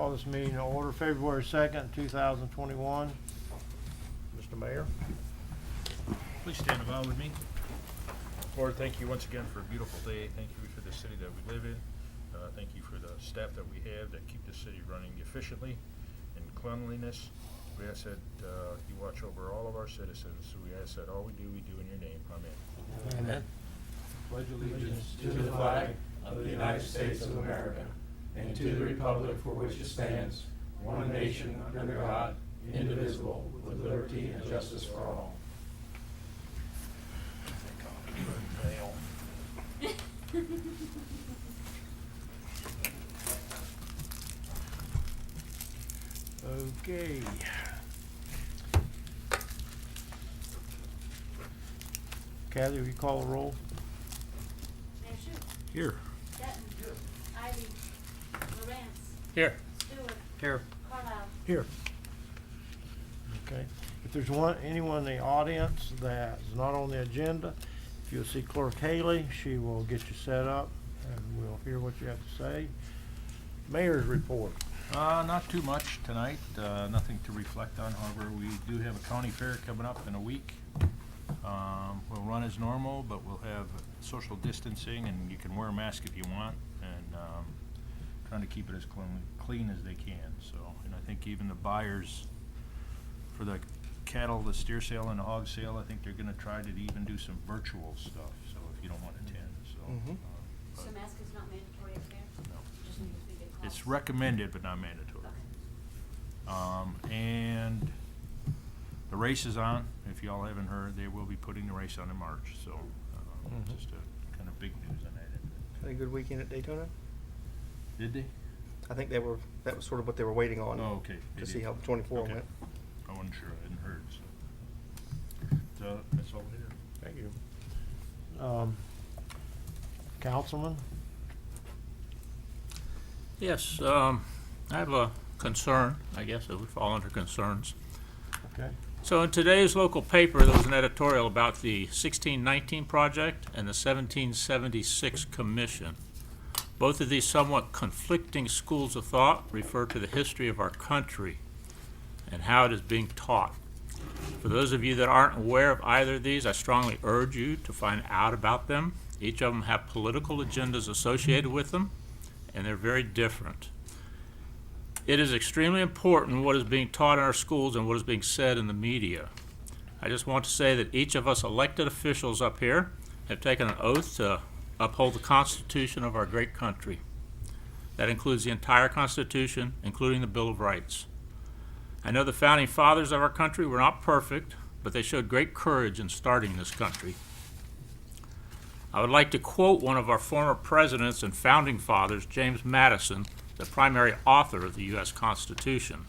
Call this meeting to order February 2nd, 2021. Mr. Mayor. Please stand and bow with me. Lord, thank you once again for a beautiful day. Thank you for the city that we live in. Thank you for the staff that we have that keep the city running efficiently and cleanliness. We ask that you watch over all of our citizens. So we ask that all we do in your name. Amen. Amen. Pledge allegiance to the flag of the United States of America and to the republic for which it stands, one nation under God, indivisible, with liberty and justice for all. Okay. Kathy, will you call the roll? Mayor Shute. Here. Dutton. Ivy. Lawrence. Here. Stewart. Here. Carlisle. Here. Okay. If there's anyone in the audience that's not on the agenda, if you'll see Clerk Haley, she will get you set up and we'll hear what you have to say. Mayor's report. Not too much tonight, nothing to reflect on. However, we do have a county fair coming up in a week. We'll run as normal, but we'll have social distancing and you can wear a mask if you want, and trying to keep it as clean as they can. So, and I think even the buyers for the cattle, the steer sale and the hog sale, I think they're gonna try to even do some virtual stuff, so if you don't wanna attend, so. Mhm. So but mask is not mandatory up there? no. Just needs to be good class. It's recommended, but not mandatory. Okay. And the race is on. If y'all haven't heard, they will be putting the race on in March, so Mhm. just a kind of big news on that end. Had a good weekend at Daytona. Did they? I think that was sort of what they were waiting on. Oh, okay. They To did. see how the 24 Okay. went. I wasn't sure. I hadn't heard, so. So that's all I did. Thank you. Councilman? Yes, I have a concern, I guess it would fall under concerns. Okay. So in today's local paper, there was an editorial about the 1619 project and the 1776 commission. Both of these somewhat conflicting schools of thought refer to the history of our country and how it is being taught. For those of you that aren't aware of either of these, I strongly urge you to find out about them. Each of them have political agendas associated with them, and they're very different. It is extremely important what is being taught in our schools and what is being said in the media. I just want to say that each of us elected officials up here have taken an oath to uphold the Constitution of our great country. That includes the entire Constitution, including the Bill of Rights. I know the founding fathers of our country were not perfect, but they showed great courage in starting this country. I would like to quote one of our former presidents and founding fathers, James Madison, the primary author of the U.S. Constitution.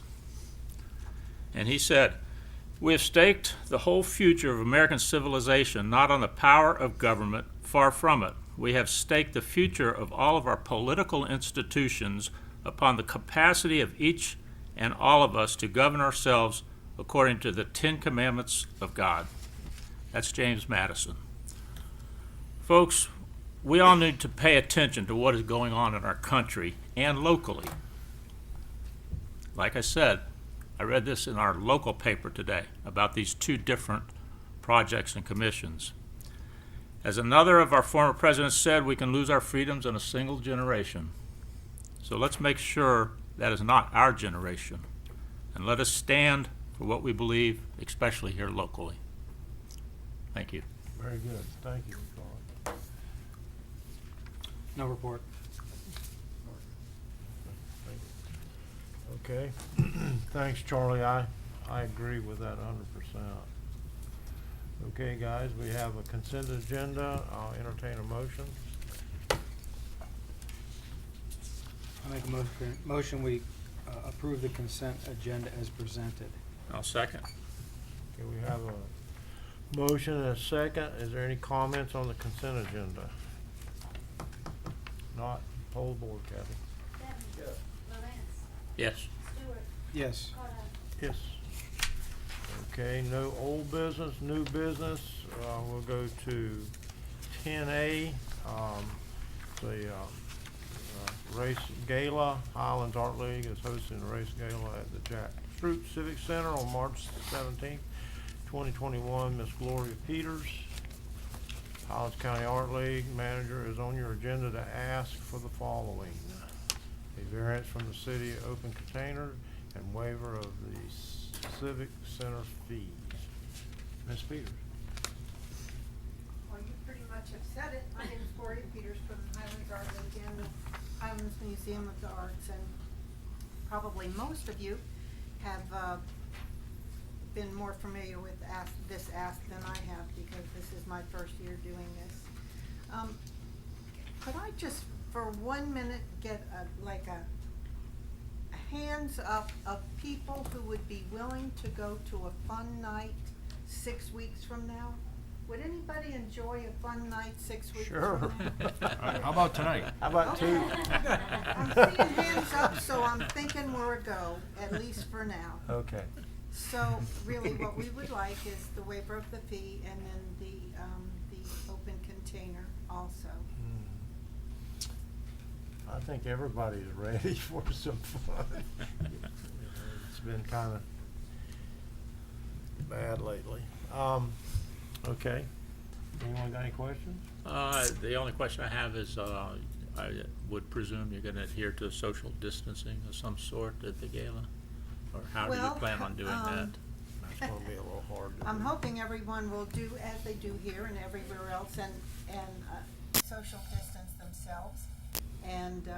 And he said, "We have staked the whole future of American civilization not on the power of government, far from it. We have staked the future of all of our political institutions upon the capacity of each and all of us to govern ourselves according to the 10 Commandments of God." That's James Madison. Folks, we all need to pay attention to what is going on in our country and locally. Like I said, I read this in our local paper today about these two different projects and commissions. As another of our former presidents said, we can lose our freedoms in a single generation. So let's make sure that is not our generation. And let us stand for what we believe, especially here locally. Thank you. Very good. Thank you, Carl. No report. Okay. Thanks, Charlie. I agree with that 100%. Okay, guys, we have a consent agenda. I'll entertain a motion. I make a motion we approve the consent agenda as presented. I'll second. Okay, we have a motion and a second. Is there any comments on the consent agenda? Not, poll the board, Kathy. Dutton. Lawrence. Yes. Stewart. Yes. Carlisle. Yes. Okay, no old business, new business. We'll go to 10A, the race gala. Highlands Art League is hosting the race gala at the Jack Stroop Civic Center on March 17th, 2021. Miss Gloria Peters, Highlands County Art League manager, is on your agenda to ask for the following: a variance from the city open container and waiver of the Civic Center fees. Ms. Peters. Well, you pretty much have said it. My name is Gloria Peters from Highlands Art League and the Highlands Museum of the Arts, and probably most of you have been more familiar with this ask than I have, because this is my first year doing this. Could I just, for 1 minute, get a hands up of people who would be willing to go to a fun night 6 weeks from now? Would anybody enjoy a fun night 6 weeks Sure. from now? All right, how about tonight? How about two? I'm seeing hands up, so I'm thinking we're a go, at least for now. Okay. So really what we would like is the waiver of the fee and then the open container also. I think everybody's ready for some fun. It's been kind of bad lately. Okay. Anyone got any questions? The only question I have is, I would presume you're gonna adhere to social distancing of some sort at the gala? Or how do you Well, plan on doing that? That's gonna be a little hard to do. I'm hoping everyone will do as they do here and everywhere else and social distance themselves. And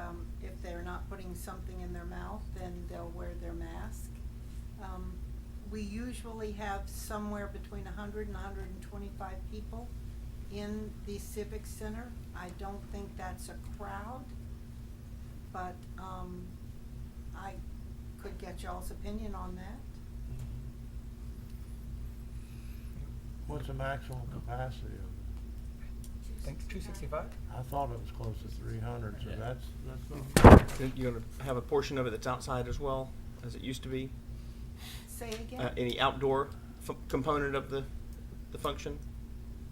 if they're not putting something in their mouth, then they'll wear their mask. We usually have somewhere between 100 and 125 people in the Civic Center. I don't think that's a crowd, but I could get y'all's opinion on that. What's the maximum capacity of it? I think 265? I thought it was close to 300, so Yeah. that's not. You're gonna have a portion of it that's outside as well, as it used to be? Say it again? Any outdoor component of the function?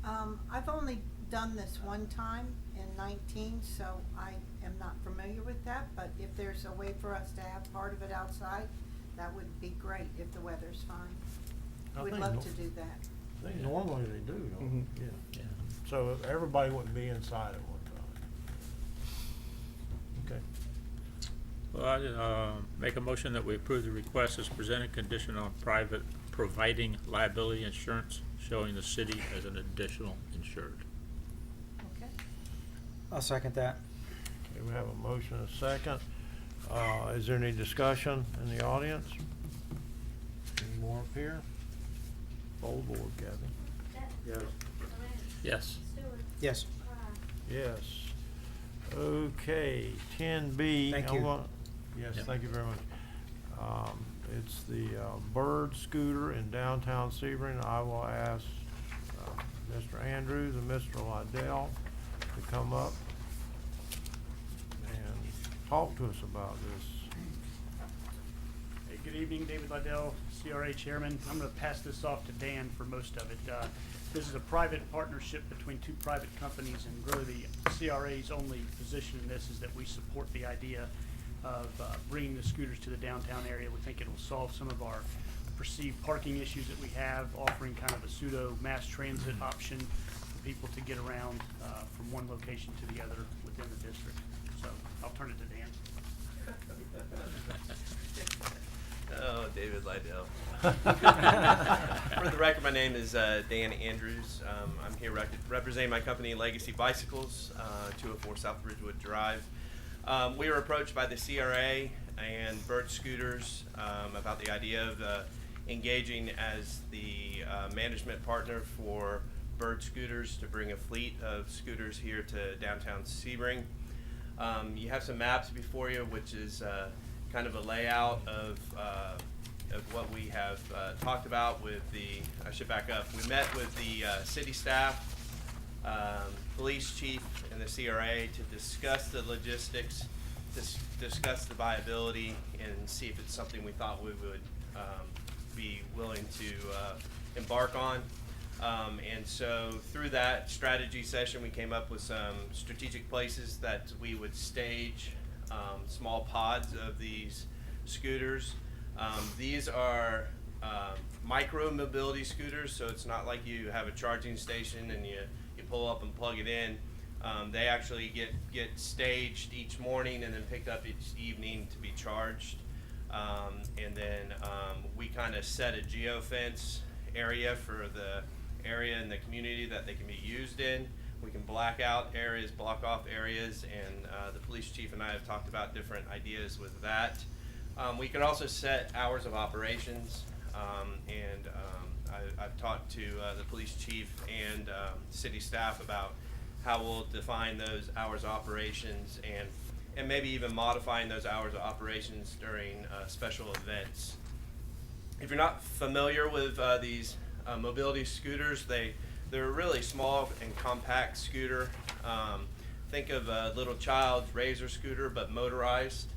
I've only done this one time in 19, so I am not familiar with that, but if there's a way for us to have part of it outside, that would be great if the weather's fine. I We'd think love no- to do that. I think normally they do, don't they? Mhm. Yeah. Yeah. So everybody wouldn't be inside at one time. Okay. Well, I make a motion that we approve the request as presented, condition on private providing liability insurance, showing the city as an additional insured. Okay? I'll second that. Okay, we have a motion and a second. Is there any discussion in the audience? Any more up here? Full board, Kevin. Yes. Yes. Stewart. Yes. Clyde. Yes. Okay, 10B. Thank I you. Yes, Yep. thank you very much. It's the Bird Scooter in downtown Sebring. I will ask Mr. Andrews and Mr. Liddell to come up and talk to us about this. Hey, good evening, David Liddell, CRA Chairman. I'm going to pass this off to Dan for most of it. This is a private partnership between two private companies, and really the CRA's only position in this is that we support the idea of bringing the scooters to the downtown area. We think it will solve some of our perceived parking issues that we have, offering kind of a pseudo mass transit option for people to get around from one location to the other within the district. So I'll turn it to Dan. Oh, David Liddell. For the record, my name is Dan Andrews. I'm here representing my company, Legacy Bicycles, 204 South Ridgewood Drive. We were approached by the CRA and Bird Scooters about the idea of engaging as the management partner for Bird Scooters to bring a fleet of scooters here to downtown Sebring. You have some maps before you, which is kind of a layout of what we have talked about with the, I should back up, we met with the city staff, police chief, and the CRA to discuss the logistics, discuss the viability, and see if it's something we thought we would be willing to embark on. And so through that strategy session, we came up with some strategic places that we would stage small pods of these scooters. These are micro mobility scooters, so it's not like you have a charging station and you pull up and plug it in. They actually get staged each morning and then picked up each evening to be charged. And then we kind of set a geofence area for the area in the community that they can be used in. We can black out areas, block off areas, and the police chief and I have talked about different ideas with that. We can also set hours of operations, and I've talked to the police chief and city staff about how we'll define those hours of operations and maybe even modifying those hours of operations during special events. If you're not familiar with these mobility scooters, they're a really small and compact scooter. Think of a little child's Razor scooter, but motorized.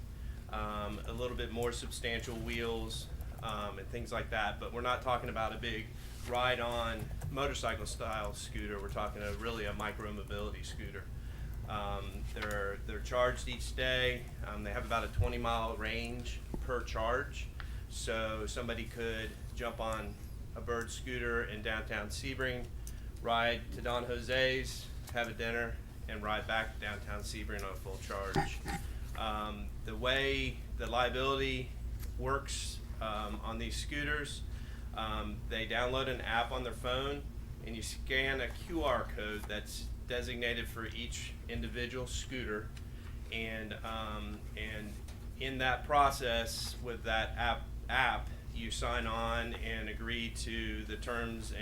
A little bit more substantial wheels and things like that. But we're not talking about a big ride-on motorcycle style scooter. We're talking really a micro mobility scooter. They're charged each day. They have about a 20-mile range per charge. So somebody could jump on a Bird scooter in downtown Sebring, ride to Don Jose's, have a dinner, and ride back to downtown Sebring on a full charge. The way the liability works on these scooters, they download an app on their phone and you scan a QR code that's designated for each individual scooter, and in that process with that app you sign on and agree to the terms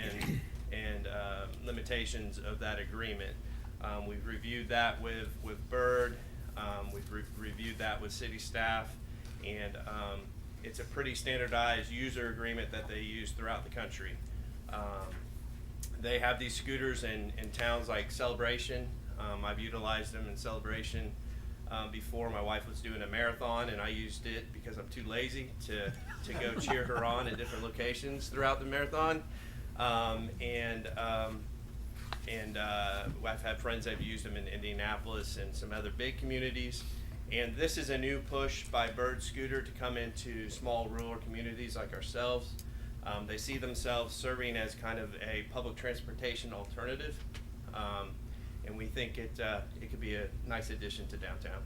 and limitations of that agreement. We've reviewed that with Bird. We've reviewed that with city staff, and it's a pretty standardized user agreement that they use throughout the country. They have these scooters in towns like Celebration. I've utilized them in Celebration before. My wife was doing a marathon, and I used it because I'm too lazy to go cheer her on at different locations throughout the marathon. I've had friends that have used them in Indianapolis and some other big communities. And this is a new push by Bird Scooter to come into small rural communities like ourselves. They see themselves serving as kind of a public transportation alternative, and we think it could be a nice addition to downtown.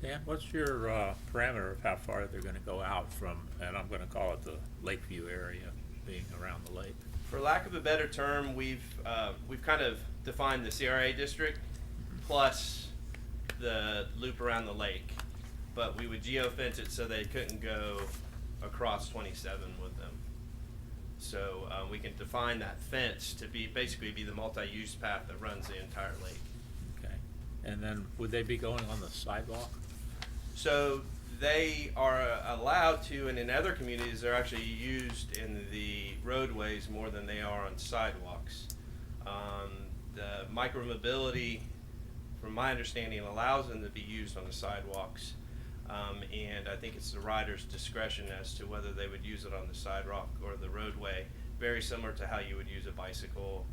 Dan, what's your parameter of how far they're going to go out from, and I'm going to call it the Lakeview area, being around the lake? For lack of a better term, we've kind of defined the CRA district plus the loop around the lake, but we would geofence it so they couldn't go across 27 with them. So we can define that fence to basically be the multi-use path that runs the entire lake. Okay. And then would they be going on the sidewalk? So they are allowed to, and in other communities, they're actually used in the roadways more than they are on sidewalks. The micromobility, from my understanding, allows them to be used on the sidewalks. And I think it's the rider's discretion as to whether they would use it on the sidewalk or the roadway, very similar to how you would use a bicycle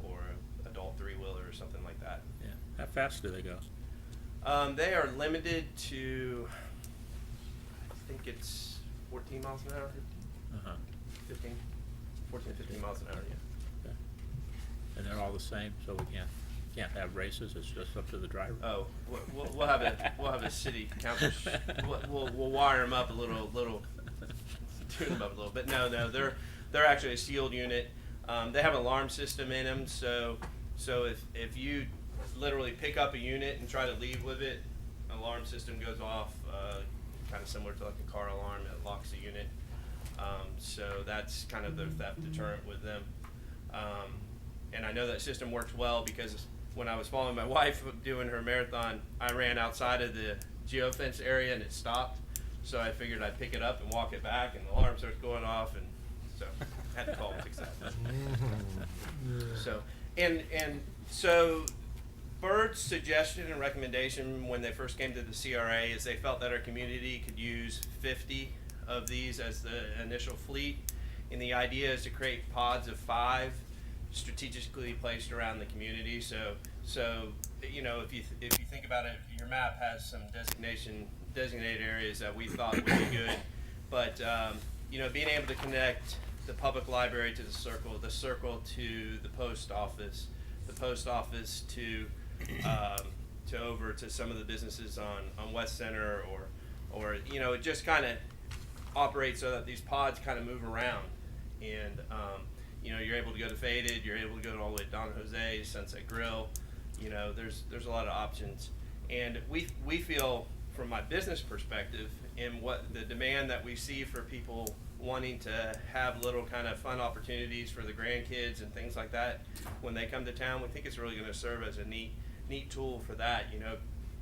or an adult three-wheeler or something like that. Yeah. How fast do they go? They are limited to, I think it's 14 miles an hour, Uh-huh. 15 miles an hour, yeah. Okay. And they're all the same, so we can't have races, it's just up to the driver? Oh, we'll have a city council. We'll wire them up a little, tune them up a little. But no, they're actually a sealed unit. They have an alarm system in them, so if you literally pick up a unit and try to leave with it, an alarm system goes off, kind of similar to like a car alarm that locks the unit. So that's kind of the theft deterrent with them. And I know that system works well because when I was following my wife doing her marathon, I ran outside of the geofence area and it stopped. So I figured I'd pick it up and walk it back, and the alarm starts going off, and so I had to call and fix that. So so Bird's suggestion and recommendation when they first came to the CRA is they felt that our community could use 50 of these as the initial fleet, and the idea is to create pods of 5 strategically placed around the community. So you know, if you think about it, your map has some designated areas that we thought would be good. But, you know, being able to connect the public library to the circle to the post office to over to some of the businesses on West Center or, you know, it just kind of operates so that these pods kind of move around. And, you know, you're able to go to Faded, you're able to go all the way to Don Jose, Sunset Grill. You know, there's a lot of options. And we feel, from my business perspective, in what the demand that we see for people wanting to have little kind of fun opportunities for the grandkids and things like that when they come to town, we think it's really going to serve as a neat tool for that. You know,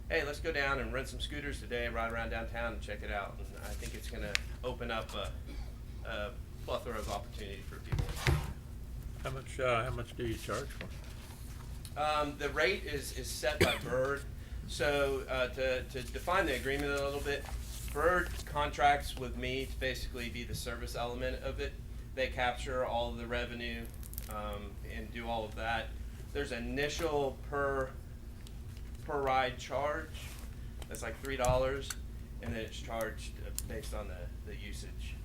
hey, let's go down and rent some scooters today and ride around downtown and check it out. And I think it's going to open up a plethora of opportunity for people. How much do you charge for? The rate is set by Bird. So to define the agreement a little bit, Bird contracts with me to basically be the service element of it. They capture all of the revenue and do all of that. There's an initial per ride charge that's like $3, and then it's charged based on the usage.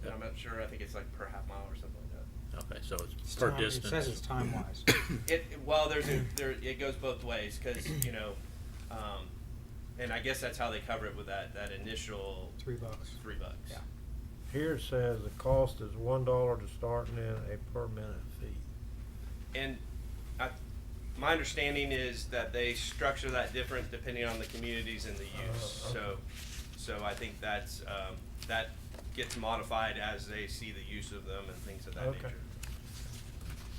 And I'm not sure. I think it's like per half mile or something like that. Okay, so it's It's per time- distance. It says it's time-wise. Well, it goes both ways because you know, and I guess that's how they cover it with that initial $3. $3. Yeah. Here it says the cost is $1 to start and then a per minute fee. And my understanding is that they structure that different depending on the communities and the use. Okay. So I think that's that gets modified as they see the use of them and things of that Okay. nature.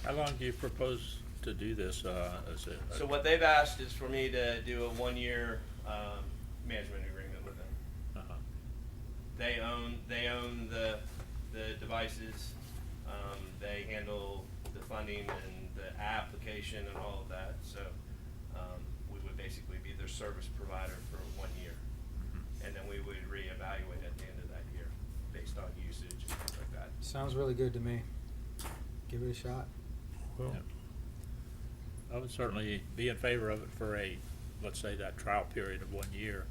How long do you propose to do this, So what they've asked is for me to do a 1-year management agreement with them. Uh-huh. They own the devices. They handle the funding and the application and all of that. So we would basically be their service provider for 1 year, and then we would reevaluate at the end of that year based on usage and things like that. Sounds really good to me. Give it a shot. Well, I would certainly be in favor of it for let's say that trial period of 1 year,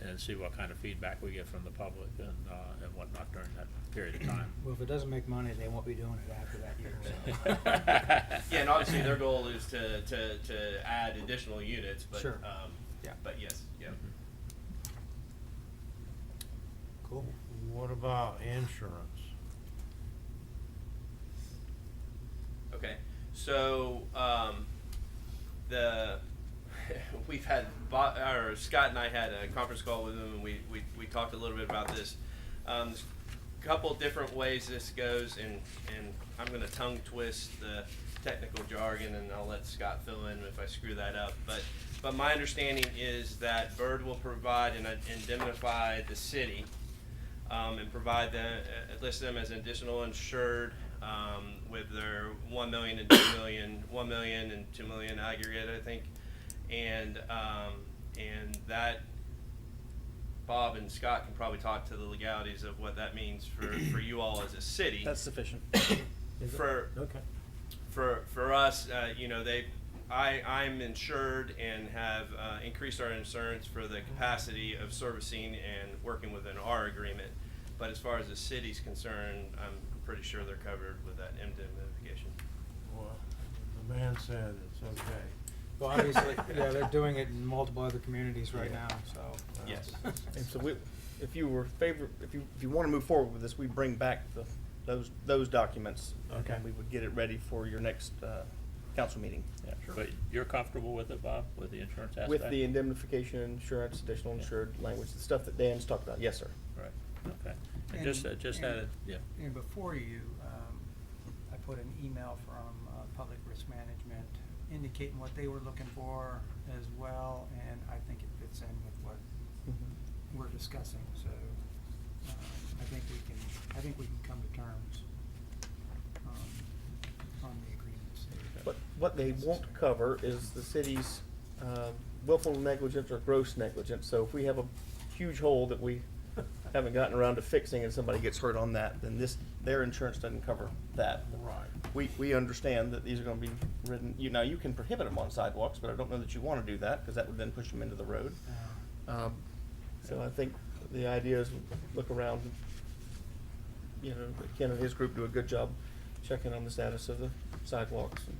and see what kind of feedback we get from the public and whatnot during that period of time. Well, if it doesn't make money, they won't be doing it after that year, so. Yeah, and obviously their goal is to add additional units, but Sure. Yeah. but yes, yeah. Cool. what about insurance? Okay, so we've had Scott and I had a conference call with him, and we talked a little bit about this. There's a couple different ways this goes, and I'm going to tongue twist the technical jargon, and I'll let Scott fill in if I screw that up. But my understanding is that Bird will provide and indemnify the city, and provide them, list them as additional insured. With their 1 million and 2 million, 1 million and 2 million aggregate, I think, and that Bob and Scott can probably talk to the legalities of what that means for you all as a city. That's sufficient. Okay. For us, you know, I'm insured and have increased our insurance for the capacity of servicing and working within our agreement. But as far as the city's concerned, I'm pretty sure they're covered with that indemnification. Well, the man said it's okay. Well, obviously, yeah, they're doing it in multiple other communities right now, so. Yes. And so if you want to move forward with this, we bring back those documents. Okay. And we would get it ready for your next council meeting. Yeah, but you're comfortable with it, Bob, with the insurance aspect? With the indemnification, insurance, additional insured language, the stuff that Dan's talked about, yes, sir. Right, okay. And And- just and- added, yeah. And before you, I put an email from Public Risk Management indicating what they were looking for as well, and I think it fits in with what we're discussing, so I think we can come to terms on the agreements. But what they won't cover is the city's willful negligence or gross negligence. So if we have a huge hole that we haven't gotten around to fixing and somebody gets hurt on that, then their insurance doesn't cover that. Right. we understand that these are gonna be ridden, you can prohibit them on sidewalks, but I don't know that you wanna do that, cause that would then push them into the road. So I think the idea is look around, Ken and his group do a good job checking on the status of the sidewalks and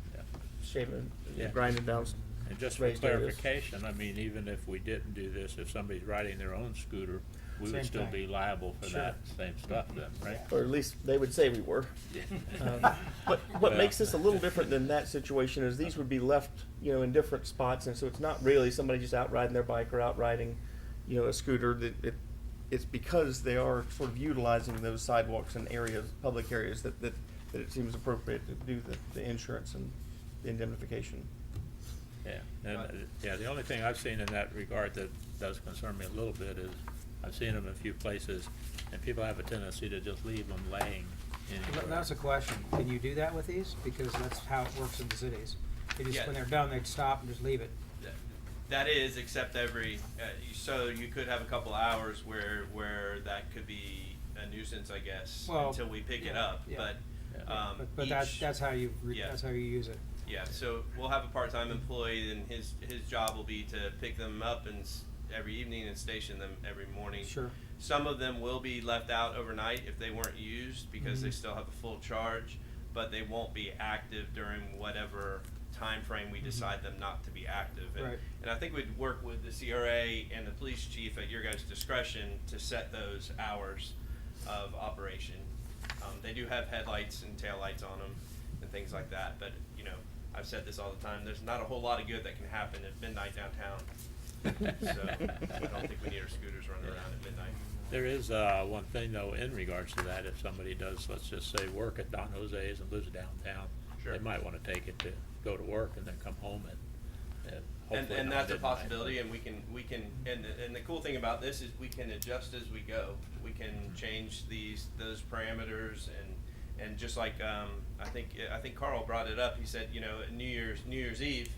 shaving, Yeah. grinding down. And just for raised areas. clarification, I mean, even if we didn't do this, if somebody's riding their own scooter, we Same would still thing. be liable for Sure. that same stuff then, right? Or at least they would say we were. But what makes this a little different than that situation is these would be left, in different spots, and so it's not really somebody just out riding their bike or out riding, a scooter. It's because they are sort of utilizing those sidewalks and areas, public areas, that it seems appropriate to do the insurance and the indemnification. Yeah, and, the only thing I've seen in that regard that does concern me a little bit is, I've seen them in a few places, and people have a tendency to just leave them laying anywhere. That's a question. Can you do that with these? Because that's how it works in the cities. They just, Yeah. when they're done, they stop and just leave it. That is, except so you could have a couple hours where that could be a nuisance, I guess, Well, until we pick it yeah, up, yeah. but, But each- that's how you, yeah. that's how you use it. Yeah, so we'll have a part-time employee, and his job will be to pick them up every evening and station them every morning. Sure. Some of them will be left out overnight if they weren't used, because they Mhm. still have a full charge, but they won't be active during whatever time frame we decide them not to be active. And, Right. and I think we'd work with the CRA and the police chief at your guys' discretion to set those hours of operation. They do have headlights and taillights on them and things like that, but, I've said this all the time, there's not a whole lot of good that can happen at midnight downtown. So I don't think we need our scooters running around at midnight. There is, one thing though, in regards to that, if somebody does, let's just say, work at Don Jose's and lives downtown, Sure. they might wanna take it to go to work and then come home and hopefully And not that's a midnight, possibility, but- and we can, and the cool thing about this is we can adjust as we go. We can change those parameters, and just like, I think Carl brought it up, he said, New Year's Eve,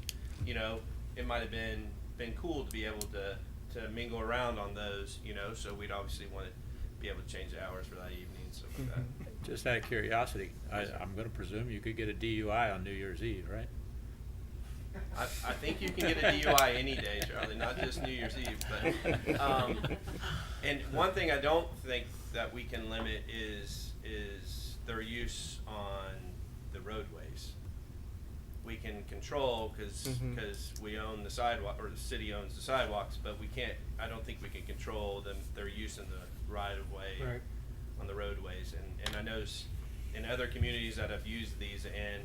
it might have been cool to be able to mingle around on those, so we'd obviously want to be able to change the hours for that evening and stuff like that. Just out of curiosity, I'm gonna presume you could get a DUI on New Year's Eve, right? I think you can get a DUI any day, Charlie, not just New Year's Eve, but, and one thing I don't think that we can limit is their use on the roadways. We can control, cause we own the sidewalk, or the city owns the sidewalks, but I don't think we can control their use in the right of way. Right. On the roadways, and I notice in other communities that have used these, and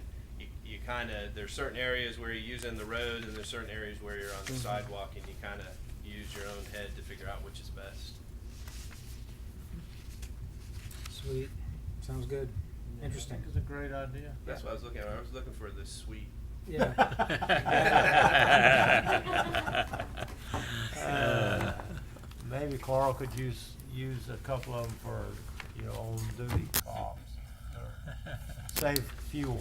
you kinda, there's certain areas where you're using the road, and there's certain areas where you're on the sidewalk, and you kinda use your own head to figure out which is best. Sweet. Sounds good. Interesting. I think it's a great idea. That's what I was looking at, I was looking for this sweet. Yeah. Maybe Carl could use a couple of them for, on duty calls. Save fuel.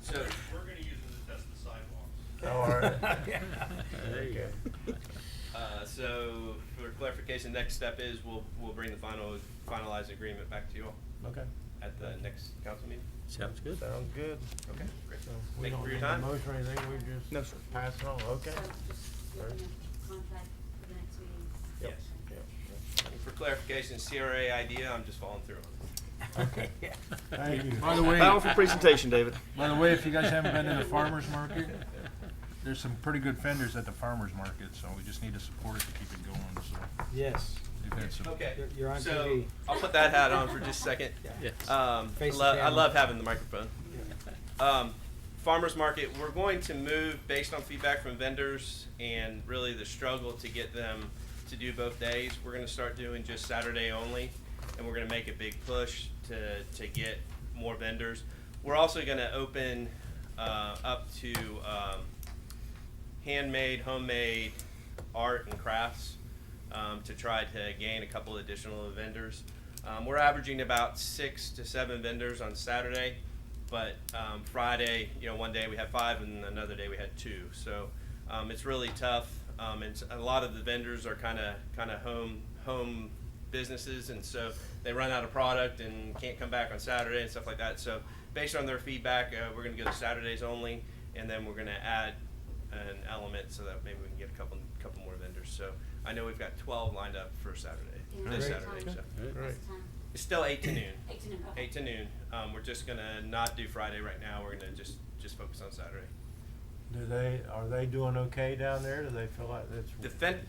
So, We're gonna use it to test the sidewalks. All right. There you go. so for clarification, next step is we'll bring the finalized agreement back to you all Okay. at the next council meeting. Sounds good. Sounds good. Okay, great. So we Thank you don't for your need a time. motion or anything, we just No, sir. pass it on, okay? So just looking at contract for the next meeting. Yes. Yep, And for clarification, CRA idea, I'm just following through on it. Okay. Thank you. By the way, Powerful presentation, David. by the way, if you guys haven't been to the farmer's market, there's some pretty good vendors at the farmer's market, so we just need to support it to keep it going, so Yes. they've had some. Okay, You're on so TV. I'll put that hat on for just a second. Yes. Face the I camera. love having the microphone. Farmers market, we're going to move based on feedback from vendors and really the struggle to get them to do both days. We're gonna start doing just Saturday only, and we're gonna make a big push to get more vendors. We're also gonna open up to handmade, homemade art and crafts to try to gain a couple additional vendors. We're averaging about 6 to 7 vendors on Saturday, but Friday, one day we had 5 and another day we had 2. So it's really tough, and a lot of the vendors are kind of home businesses, and so they run out of product and can't come back on Saturday and stuff like that. So based on their feedback, we're going to go to Saturdays only, and then we're going to add an element so that maybe we can get a couple more vendors. So I know we've got 12 lined up for Saturday, this Great. Saturday. So Great. What's the time? it's still 8 to noon. 8 to noon, okay. 8 to noon. We're just gonna not do Friday right now. We're gonna just focus on Saturday. Are they doing okay down there? Do they feel like that's?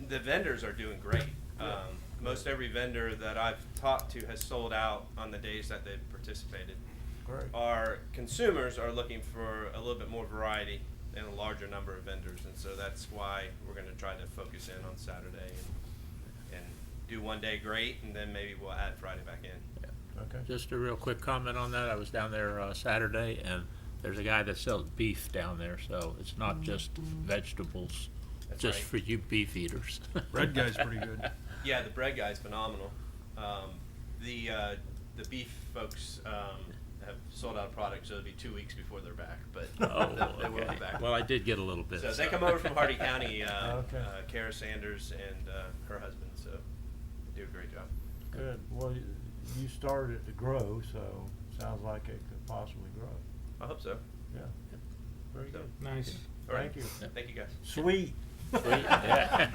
The vendors are doing great. Most every vendor that I've talked to has sold out on the days that they've participated. Great. Our consumers are looking for a little bit more variety and a larger number of vendors, and so that's why we're gonna try to focus in on Saturday and do one day great, and then maybe we'll add Friday back in. Okay. Just a real quick comment on that. I was down there Saturday, and there's a guy that sells beef down there, so it's not just vegetables, That's just right. for you beef eaters. Bread guy's pretty good. Yeah, the bread guy's phenomenal. The beef folks have sold out of product, so it'll be 2 weeks before they're back, but Oh, they will okay. be back. Well, I did get a little bit. So they come over from Hardee County, Okay. Kara Sanders and her husband, so they do a great job. Good. Well, you started it to grow, so sounds like it could possibly grow. I hope so. Yeah. Very So, good. Nice. All right. Thank you. Thank you, guys. Sweet. Sweet, yeah.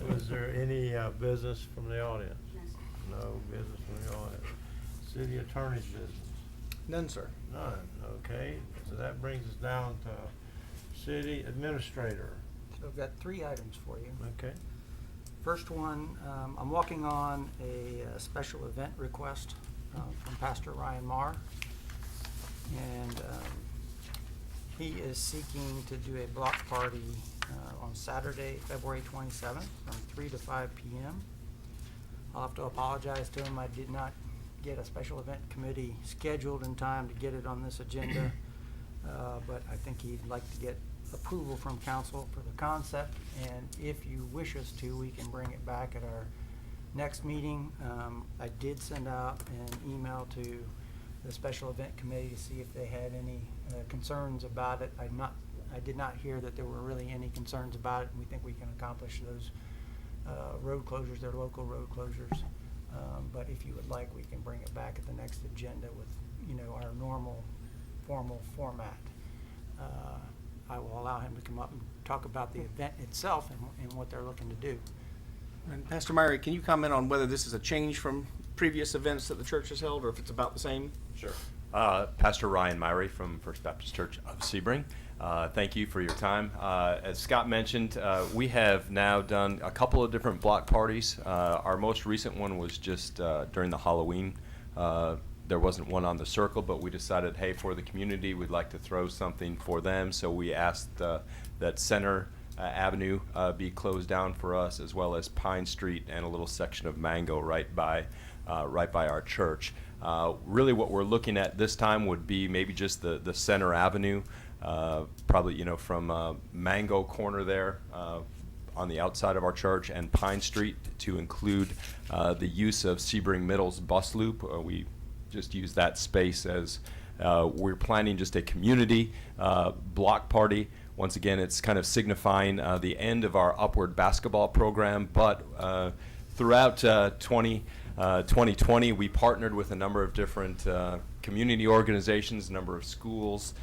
Was there any business from the audience? No, sir. No business from the audience. City attorney's business? None, sir. None. Okay. So that brings us down to city administrator. So I've got 3 items for you. Okay. First one, I'm walking on a special event request from Pastor Ryan Marr. And he is seeking to do a block party on Saturday, February 27th from 3 to 5 p.m. I'll have to apologize to him. I did not get a special event committee scheduled in time to get it on this agenda. But I think he'd like to get approval from council for the concept, and if you wish us to, we can bring it back at our next meeting. I did send out an email to the special event committee to see if they had any concerns about it. I did not hear that there were really any concerns about it, and we think we can accomplish those road closures. They're local road closures. But if you would like, we can bring it back at the next agenda with, our normal formal format. I will allow him to come up and talk about the event itself and what they're looking to do. And Pastor Myrie, can you comment on whether this is a change from previous events that the church has held, or if it's about the same? Sure. Pastor Ryan Myrie from First Baptist Church of Sebring. Thank you for your time. As Scott mentioned, we have now done a couple of different block parties. Our most recent one was just during the Halloween. There wasn't one on the circle, but we decided, hey, for the community, we'd like to throw something for them. So we asked that Center Avenue be closed down for us, as well as Pine Street and a little section of Mango right by our church. Really what we're looking at this time would be maybe just the Center Avenue, probably, from Mango Corner there on the outside of our church, and Pine Street, to include the use of Sebring Middle's bus loop. We just use that space as we're planning just a community block party. Once again, it's kind of signifying the end of our Upward basketball program, but throughout 2020, we partnered with a number of different community organizations, a number of schools,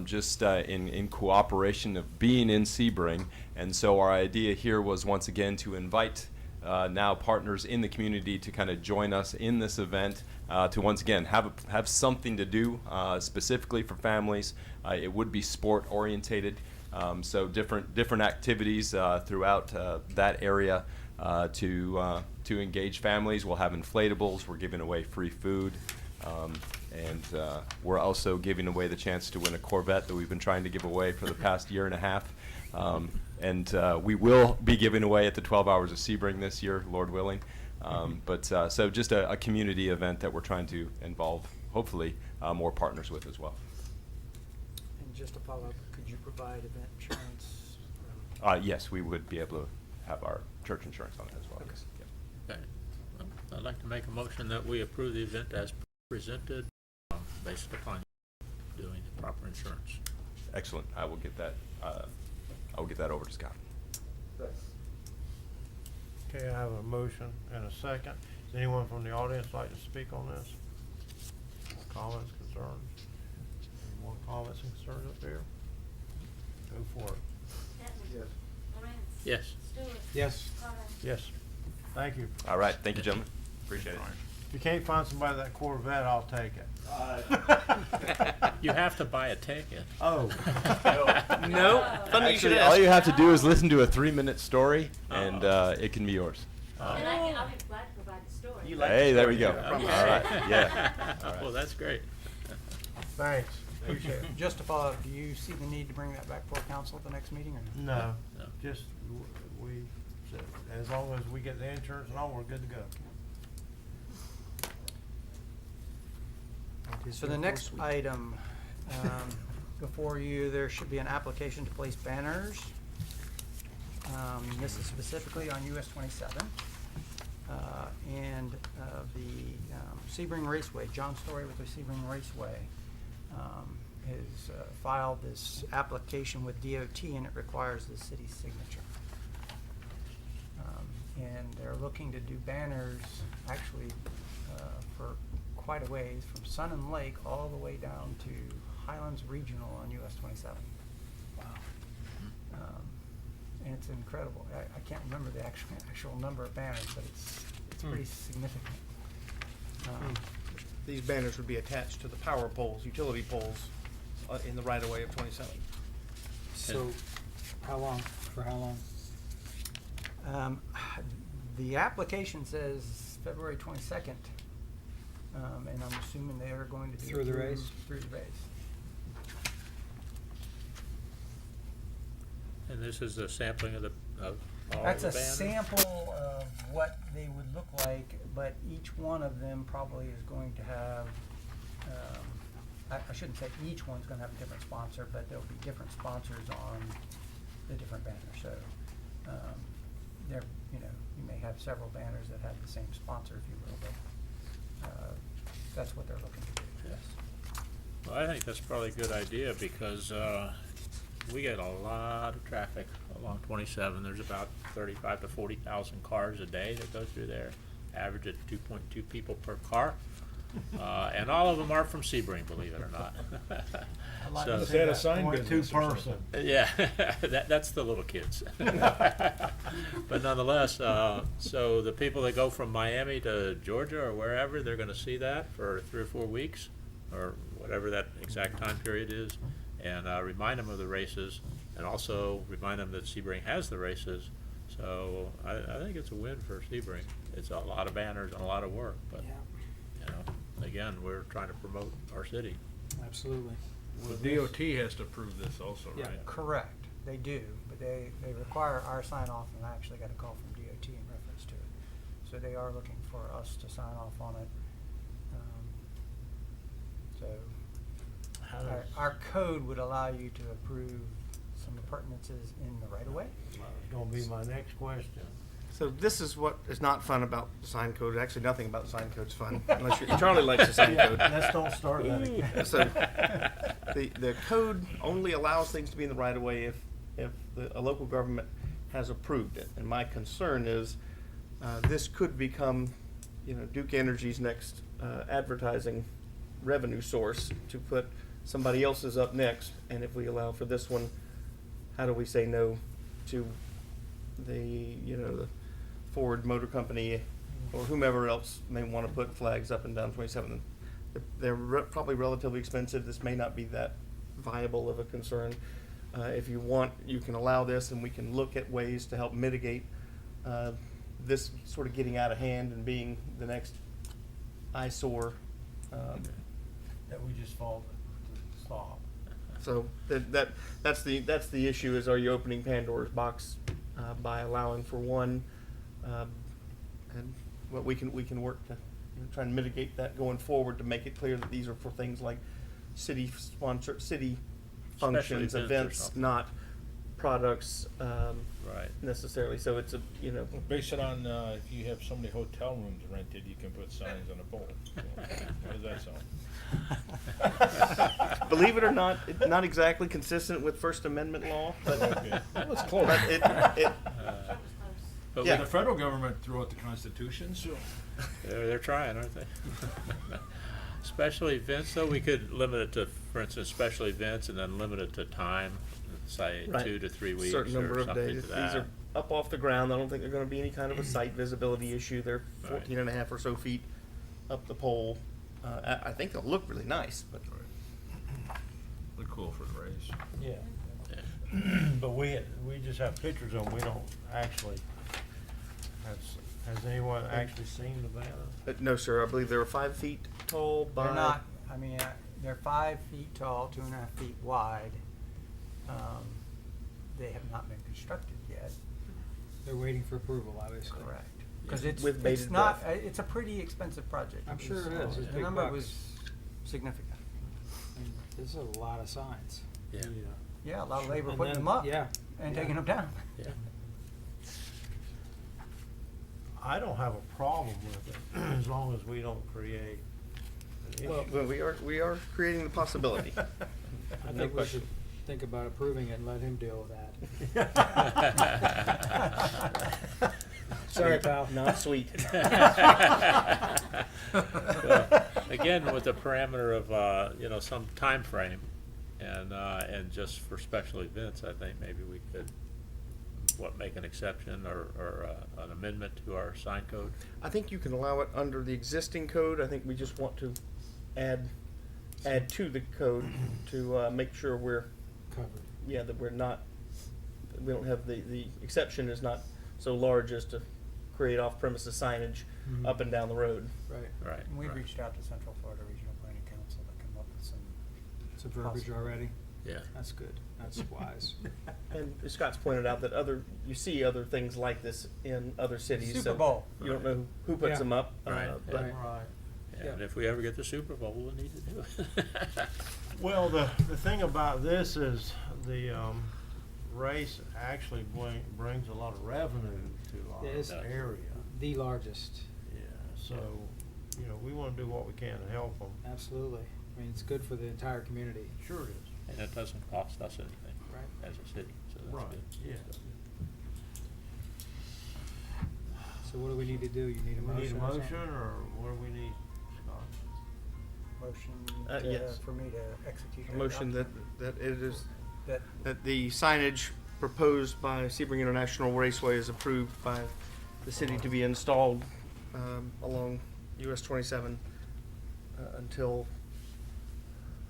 just in cooperation of being in Sebring. And so our idea here was, once again, to invite now partners in the community to kind of join us in this event, to once again have something to do specifically for families. It would be sport orientated, so different activities throughout that area to engage families. We'll have inflatables. We're giving away free food. And we're also giving away the chance to win a Corvette that we've been trying to give away for the past year and a half. And we will be giving away at the 12 Hours of Sebring this year, Lord willing. So just a community event that we're trying to involve, hopefully, more partners with as well. And just to follow up, could you provide event insurance? Yes, we would be able to have our church insurance on it as well. Okay. Yes. Yep. Okay. I'd like to make a motion that we approve the event as presented, based upon doing the proper insurance. Excellent. I will get that over to Scott. Okay, I have a motion and a second. Does anyone from the audience like to speak on this? Comments, concerns? Any more comments and concerns up there? Go for it. Etna. Yes. Lorenz. Yes. Stewart. Yes. Carter. Yes. Thank you. All right, thank you, gentlemen. Appreciate it. If you can't find somebody that Corvette, I'll take it. You have to buy a ticket. Oh. No, funny you should Actually, all ask. you have to do is listen to a 3-minute story, and it can be yours. And I'll be glad to provide the story. You like Hey, the there we story, go. yeah, I All promise. right, yeah. All right. Well, that's great. Thanks. Appreciate it. Just to follow up, do you see the need to bring that back for council at the next meeting or no? No, No. just, we, as long as we get the insurance and all, we're good to go. So the next item, before you, there should be an application to place banners. This is specifically on US 27. And the Sebring Raceway, John Story with the Sebring Raceway, has filed this application with DOT, and it requires the city's signature. And they're looking to do banners, actually, for quite a ways, from Sun and Lake all the way down to Highlands Regional on US 27. Wow. And it's incredible. I can't remember the actual number of banners, but it's pretty significant. These banners would be attached to the power poles, utility poles, in the right-of-way of 27. So, how long, for how long? The application says February 22nd, and I'm assuming they are going to do it Through the race? Through the race. And this is a sampling of all That's the a banners? sample of what they would look like, but each one of them probably is going to have, I shouldn't say each one's gonna have a different sponsor, but there'll be different sponsors on the different banners, so, there, you know, you may have several banners that have the same sponsor, if you will, but, that's what they're looking to do, yes. Well, I think that's probably a good idea because we get a lot of traffic along 27. There's about 35 to 40,000 cars a day that go through there, average at 2.2 people per car. And all of them are from Sebring, believe it or not. So- Is that a sign Point business two or person. something? Yeah, that's the little kids. But nonetheless, so the people that go from Miami to Georgia or wherever, they're gonna see that for 3 or 4 weeks, or whatever that exact time period is, and remind them of the races, and also remind them that Sebring has the races. So I think it's a win for Sebring. It's a lot of banners and a lot of work, but, you know, again, we're trying to promote our city. Absolutely. Well, DOT has to approve this also, Yeah. right? Correct, they do, but they require our sign off, and I actually got a call from DOT in reference to it. So they are looking for us to sign off on it. So How our, does- our code would allow you to approve some appurtenances in the right of way. Gonna be my next question. So this is what is not fun about the sign code. Actually, nothing about the sign code's fun, unless Charlie likes the sign code. Let's don't start that again. So, the code only allows things to be in the right of way if a local government has approved it. And my concern is, this could become, you know, Duke Energy's next, advertising revenue source to put somebody else's up next. And if we allow for this one, how do we say no to the, you know, the Ford Motor Company or whomever else may want to put flags up and down 27? They're probably relatively expensive. This may not be that viable of a concern. If you want, you can allow this, and we can look at ways to help mitigate this sort of getting out of hand and being the next eyesore. That we just fall to stop. So that's the issue: is are you opening Pandora's box by allowing for one, and what we can work to, you know, try and mitigate that going forward to make it clear that these are for things like city functions, events or events, something. not products Right. necessarily. So it's a, you know, Base it on, if you have so many hotel rooms rented, you can put signs on the pole. How does that sound? believe it or not, it's not exactly consistent with First Amendment law, but Okay. Well, it's close. but it Uh, But Yeah. with the federal government throughout the Constitution, so. They're trying, aren't they? Special events, though, we could limit it to, for instance, special events and then limit it to time, say Right. 2 to 3 weeks Certain number or of something to days. These that. are up off the ground. I don't think they're gonna be any kind of a sight visibility issue. They're Right. 14 and a half or so feet up the pole. I think they'll look really nice, but Look cool for the race. Yeah. But we just have pictures of them, we don't actually, has anyone actually seen the banner? no, sir. I believe they were 5 feet tall by. They're not, I mean, they're 5 feet tall, 2.5 feet wide. They have not been constructed yet. They're waiting for approval, obviously. Correct. Because it's, With it's bated not, breath. it's a pretty expensive project. I'm sure it is. It's The big number bucks. was significant. And this is a lot of signs. Yeah. Yeah, a lot of labor And putting then- them up. yeah, And yeah. taking them down. Yeah. I don't have a problem with it, as long as we don't create an Well, issue. we are creating the possibility. I No think we question. should think about approving it and let him deal with that. Sorry, pal. Not sweet. Well, again, with the parameter of, some time frame, and just for special events, I think maybe we could, make an exception or an amendment to our sign code? I think you can allow it under the existing code. I think we just want to add to the code to make sure we're, Covered. that we're not, we don't have the exception is not so large as to create off-premises signage Mhm. up and down the road. Right. Right. And we've right. reached out to Central Florida Regional Planning Council to come up with some. Some verbiage already? Yeah. That's good. That's wise. And Scott's pointed out that you see other things like this in other cities. Super so Bowl. You don't know who puts Yeah. them up. Right. But Right. Yeah, and if we ever get the Super Bowl, we'll need to do it. Well, the thing about this is the race actually brings a lot of revenue to It is. our area. The largest. Yeah, so, we wanna do what we can to help them. Absolutely. I mean, it's good for the entire community. Sure it is. And it doesn't cost us anything. Right. As a city, so that's Right, good. yeah. So what do we need to do? You need a We need motion a or motion, something? or what do we need, Scott? Motion Yes. for me to execute. A that motion that document. it is, That, that the signage proposed by Sebring International Raceway is approved by the city to be installed along US 27 until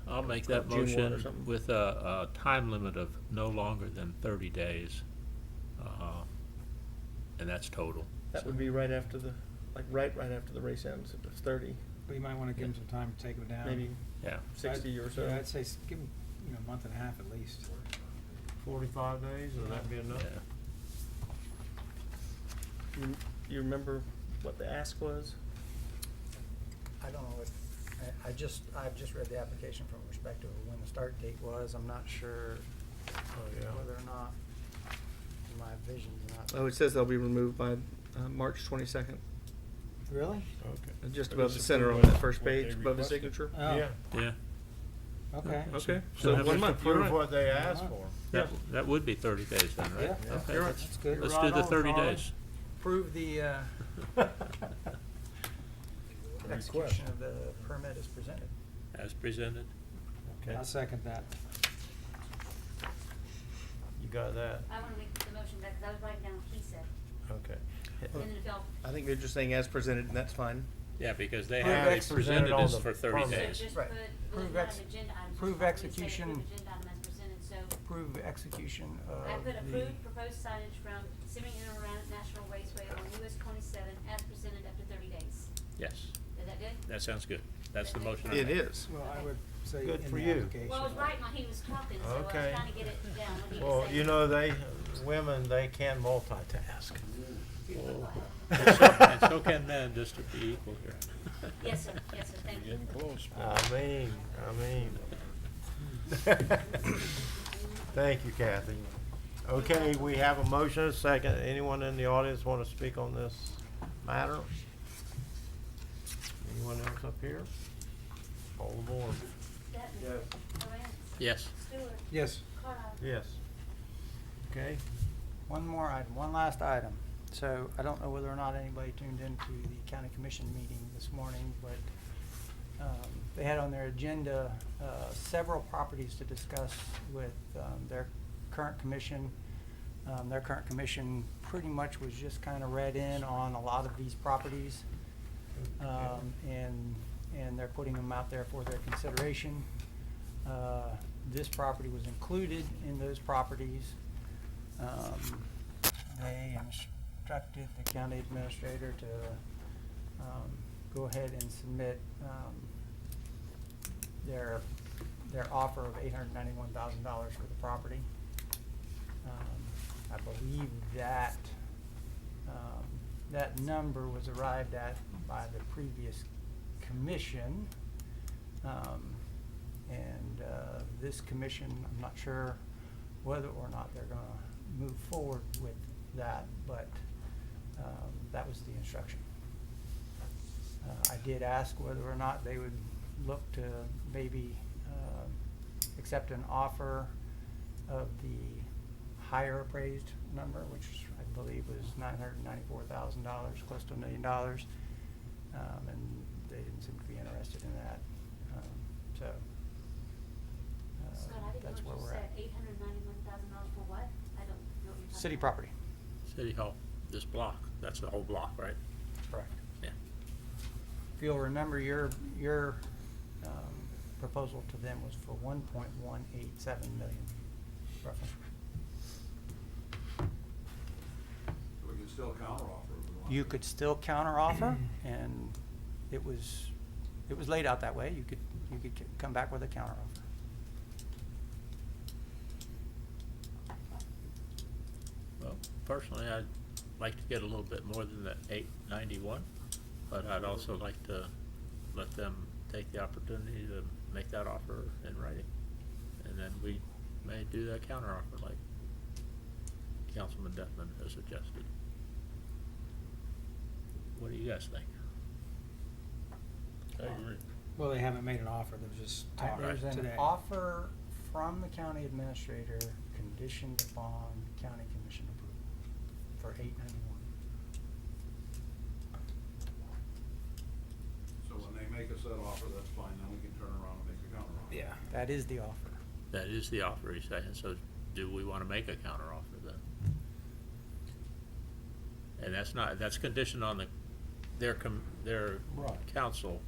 I'll make that June 1 or motion something. with a time limit of no longer than 30 days. And that's total. that would be right after the after the race ends. If it's 30, But you might want to give them some time to take them down. maybe Yeah. 60 or so. Yeah, I'd say give them, a month and a half at least. 45 days, would that be enough? Yeah. You remember what the ask was? I don't know if, I've just read the application from perspective of when the start date was. I'm not sure yeah. whether or not my vision's not. Oh, it says they'll be removed by March 22nd. Really? Okay. Just But above it's the center on approved that first what they page, above the requested. signature. Oh, Yeah. Yeah. okay. Okay, So so just 1 month. You're approve right. what they asked for. That would be 30 days then, right? Yeah. Okay, You're right. That's good. let's You're do right the on, 30 Charlie. days. Approve the execution of the permit as presented. As presented. Okay, I'll second that. you got that? I wanna make the motion back, cause I was writing down what he said, Okay. and then if y'all, I think they're just saying as presented, and that's fine. Yeah, because they Approve have, they ex- presented presented on this the for 30 permit. so days. just Right. put, Approve well, ex- it's not an agenda item. so approve probably say execution. Approve agenda item as presented, so Approve execution of I put the. approved proposed signage from Simmering International Raceway on US 27 as presented after 30 days. Yes, Is that good? that sounds good. That's the motion. I It made. is. Well, I would say Good in for the you. application. Well, I was writing while he was talking, so I was Okay. trying to get it down when he Well, was saying. women, they can multitask. And so can men, just to be equal here. Yes, sir, thank you. Getting close. I mean. Thank you, Kathy. Okay, we have a motion, a second. Anyone in the audience want to speak on this matter? Anyone else up here? All aboard. Stetton. Lawrence. Yes. Stewart. Yes. Carlisle. Yes. Okay, One more item, one last item. So I don't know whether or not anybody tuned into the county commission meeting this morning, but they had on their agenda several properties to discuss with their current commission. Their current commission pretty much was just kind of read in on a lot of these properties. And they're putting them out there for their consideration. This property was included in those properties. They instructed the county administrator to go ahead and submit their offer of $891,000 for the property. I believe that that number was arrived at by the previous commission. This commission, I'm not sure whether or not they're gonna move forward with that, but that was the instruction. I did ask whether or not they would look to maybe accept an offer of the higher appraised number, which I believe was $994,000, close to $1 million. And they didn't seem to be interested in that. Scott, I didn't know that's what where you we're said, at. $891,000 for what? I don't know what you're talking City about. property. City Hall, this block, that's the whole block, right? Correct. Yeah. If you'll remember, your proposal to them was for 1.187 million, roughly. We can still counteroffer if we want. You could still counteroffer, and it was laid out that way. You could come back with a counteroffer. Well, personally, I'd like to get a little bit more than that 891, but I'd also like to let them take the opportunity to make that offer in writing. And then we may do that counteroffer like Councilman Duffman has suggested. What do you guys think? I agree. Well, they haven't made an offer, there's just talk There's an today. offer from the county administrator conditioned upon county commission approval for 891. So when they make us that offer, that's fine, then we can turn around and make a counteroffer. Yeah. That is the offer. That is the offer he's saying, so do we want to make a counteroffer then? And that's conditioned on their Right. council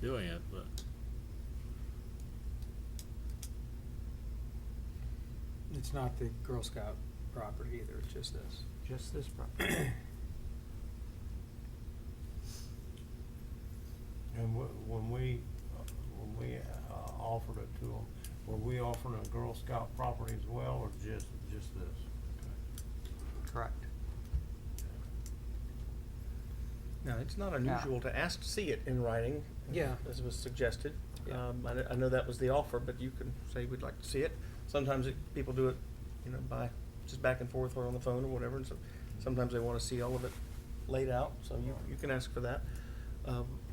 doing it, but. It's not the Girl Scout property either, it's just this. Just this property. And when we offered it to them, were we offering a Girl Scout property as well, or just this? Correct. No, it's not unusual to ask to see it in writing. Yeah. As was suggested. Yeah. I know that was the offer, but you can say we'd like to see it. Sometimes people do it, by just back and forth or on the phone or whatever, and so sometimes they want to see all of it laid out, so you can ask for that.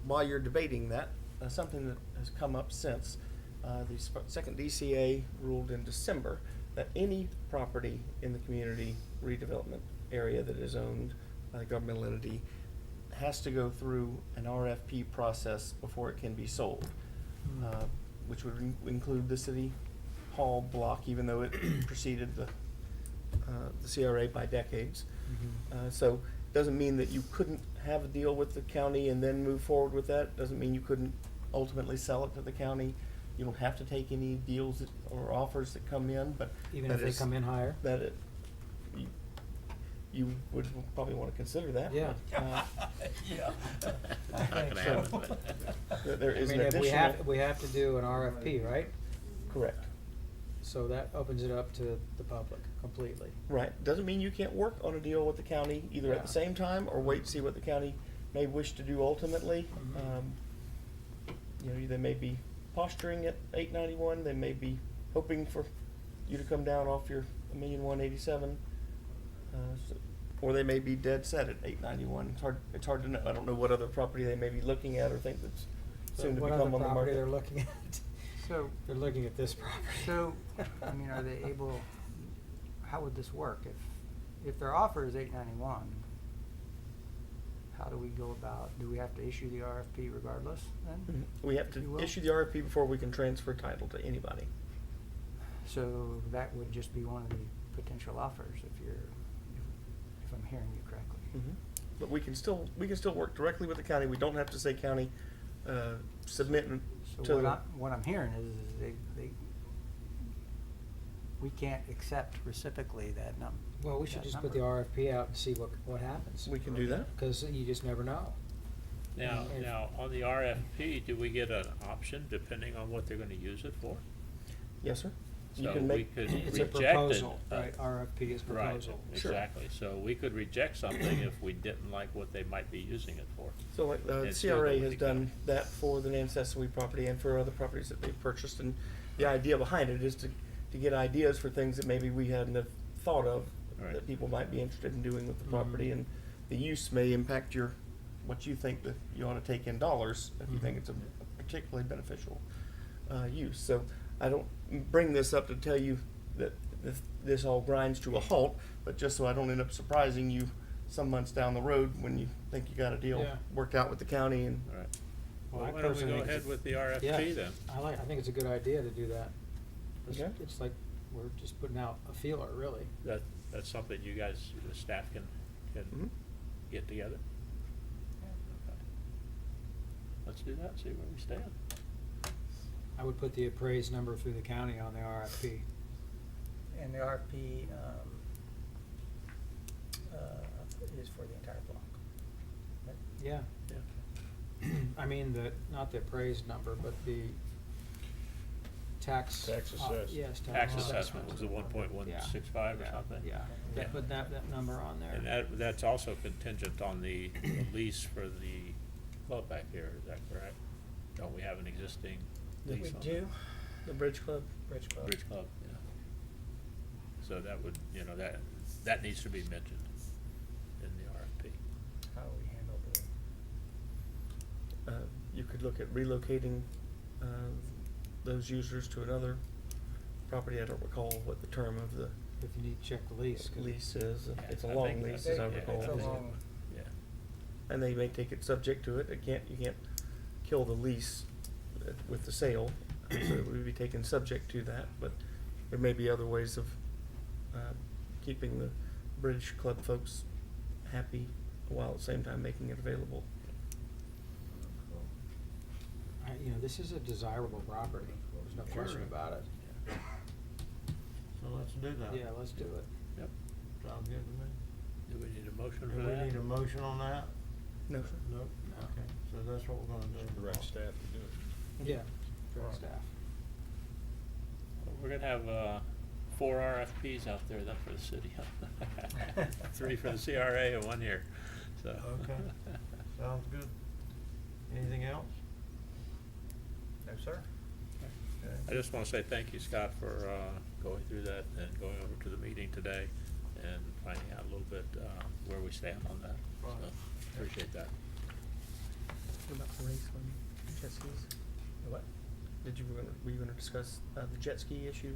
While you're debating that, something that has come up since, the second DCA ruled in December that any property in the community redevelopment area that is owned by a governmental entity has to go through an RFP process before it can be sold, which would include the City Hall block, even though it preceded the CRA by decades. So it doesn't mean that you couldn't have a deal with the county and then move forward with that. Doesn't mean you couldn't ultimately sell it to the county. You don't have to take any deals or offers that come in, but Even that if they is- come in higher? That you would probably want to consider that. Yeah. Yeah. Not gonna happen, but. There I is mean, an if additional. we have to do an RFP, right? Correct. So that opens it up to the public completely. Right. Doesn't mean you can't work on a deal with the county either at the Yeah. same time or wait to see what the county may wish to do ultimately. They may be posturing at 891. They may be hoping for you to come down off your $1,187,000, or they may be dead set at 891. It's hard to know. I don't know what other property they may be looking at or think that's soon to What become other on the property market. they're looking at? So, They're looking at this property. so, are they able, how would this work? if their offer is $891, how do we go about, do we have to issue the RFP regardless then? We have You to will? issue the RFP before we can transfer title to anybody. So that would just be one of the potential offers if I'm hearing you correctly. But we can still work directly with the county. We don't have to say county, submit So to. what I'm hearing is we can't accept reciprocally that number. Well, we should just put the RFP out and see what happens. We can do that. Because you just never know. Now, And if- now, on the RFP, do we get an option depending on what they're gonna use it for? Yes, sir. You So can we make. could It's a reject it. proposal, right? RFP is Right, proposal. Sure. exactly. So we could reject something if we didn't like what they might be using it for. So like, It's still CRA going has to done that for the Nansesowee property and for other properties that they've purchased, and the idea behind it is to get ideas for things that maybe we hadn't have thought of, Right. that people might be interested in doing with the property, and the use may impact what you think that you ought to take in dollars, if you think it's a particularly beneficial, use. So I don't bring this up to tell you that this all grinds to a halt, but just so I don't end up surprising you some months down the road when you think you got a deal Yeah. worked out with the county and. All right. Well, Well, I why don't we personally go think ahead it's- with the Yeah, RFP then? I think it's a good idea to do that. Okay. It's like, we're just putting out a feeler, really. That's something you guys, the staff can Mhm. get together? Okay. Let's do that, see where we stand. I would put the appraised number through the county on the RFP. And the RFP is for the entire block. Right? Yeah. Yeah. I mean, not the appraised number, but the tax. Tax assessed. Yes, Tax assessment was the 1.165 or Yeah, something? Yeah, Yeah. put that number on there. And that's also contingent on the lease for the club back here, is that correct? Don't we have an existing We lease on do. The Bridge Club. Bridge Club. Bridge Club, yeah. So that would, that needs to be mentioned in the RFP. How we handle the. You could look at relocating, those users to another property. I don't recall what the term of the If you need to check the lease. 'cause- lease is. Yeah, It's a I long think lease, that- as I yeah, recall. It's a long, Yeah. And they may take it subject to it. You can't kill the lease with the sale, so it would be taken subject to that, but there may be other ways of, keeping the Bridge Club folks happy while at the same time making it available. This is a desirable property. There's no question about it. So let's do that. Yeah, let's do it. Yep. Sounds good to me. Do we need a motion Do for that? we need a motion on that? No, sir. Nope. Okay, so that's what we're gonna do. Direct staff to do it. Yeah, direct staff. We're gonna have 4 RFPs out there then for the city. 3 for the CRA and 1 here, so. Okay, sounds good. Anything else? no, sir. I just want to say thank you, Scott, for going through that and going over to the meeting today and finding out a little bit where we stand on that. So, Right. appreciate that. What about the race on jet skis? What? Were you gonna discuss, the jet ski issue?